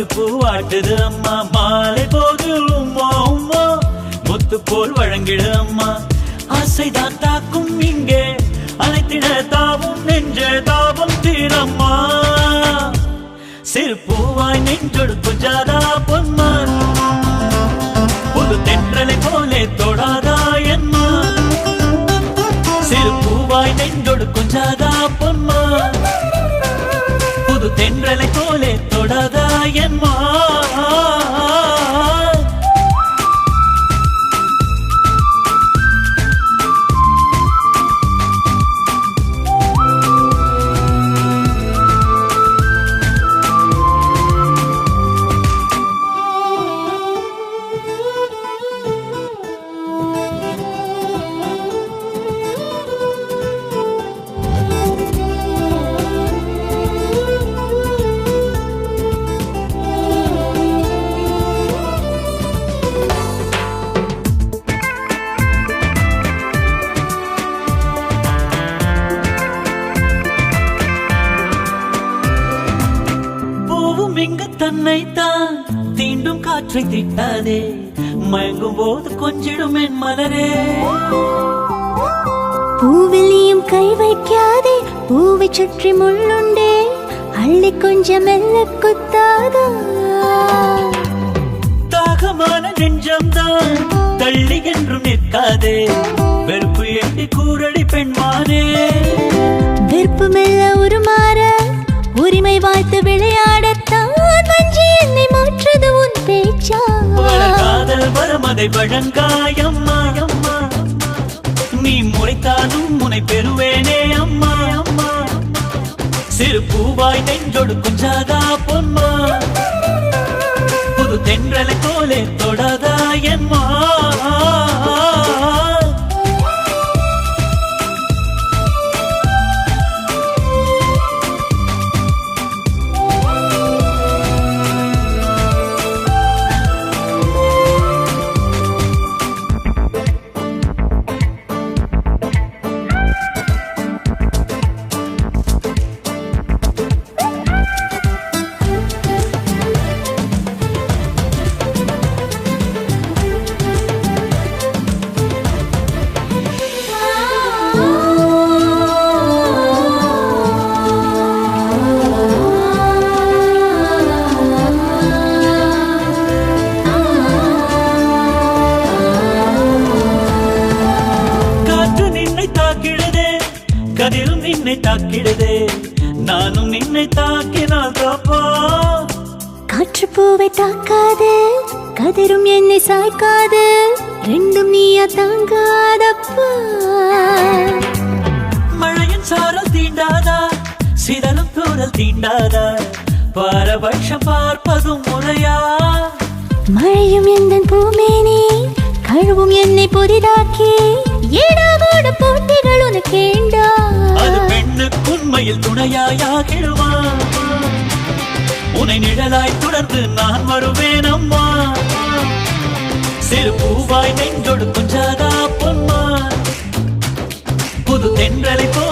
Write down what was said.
பட்டு பூவாட்டுது அம்மா மாலை போது உம்மா உம்மா முத்து போல் வழங்கிடு அம்மா ஆசைதான் தாக்கும் இங்கே அனைத்திட தாவும் நெஞ்ச தாபம் தீரம்மா சிறு பூவாய் நெஞ்சொடு கொஞ்சாதா பொன்மான் புது தென்றலை போலே தொடாதா என்மா சிறு பூவாய் நெஞ்சொடு கொஞ்சாதா பொன்மான் புது தென்றலை போலே தொடாதா என்மா தன்னைத்தான் தீண்டும் காற்றை திட்டாதே மயங்கும் போது கொஞ்சிடும் என் மலரே பூவிலியும் கை வைக்காதே பூவை சுற்றி முள்ளுண்டே அள்ளி கொஞ்சம் மெல்ல குத்தாதா தாகமான நெஞ்சம்தான் தள்ளி என்றும் நிற்காதே வெறுப்பு எட்டி கூறடி பெண்மானே வெறுப்பு மெல்ல உருமாற உரிமை வாய்த்து விளையாடத்தான் வஞ்சி என்னை மாற்றது உன் பேச்சா காதல் வரமதை வழங்காயம்மா அம்மா நீ முறைத்தாலும் முனை பெறுவேனே அம்மா அம்மா சிறு பூவாய் நெஞ்சொடு கொஞ்சாதா பொன்மா புது தென்றலை போலே தொடாதா என்மா கதிரும் நின்னை தாக்கிடுதே நானும் நின்னை தாக்கினால் காப்பா காற்று பூவை தாக்காது கதிரும் என்னை சாய்க்காது ரெண்டும் நீயா தாங்காதப்பா மழையின் சாரல் தீண்டாதா சிதலும் தூரல் தீண்டாதா பாரபட்சம் பார்ப்பதும் முறையா மழையும் எந்த பூமேனி கழுவும் என்னை புதிதாக்கி ஏடாவோட போட்டிகள் உனக்கேண்டா அது பெண்ணுக்கு உண்மையில் துணையாகிடுவா உன்னை நிழலாய் தொடர்ந்து நான் வருவேன் அம்மா சிறு பூவாய் நெஞ்சொடு கொஞ்சாதா பொன்மா புது தென்றலை போ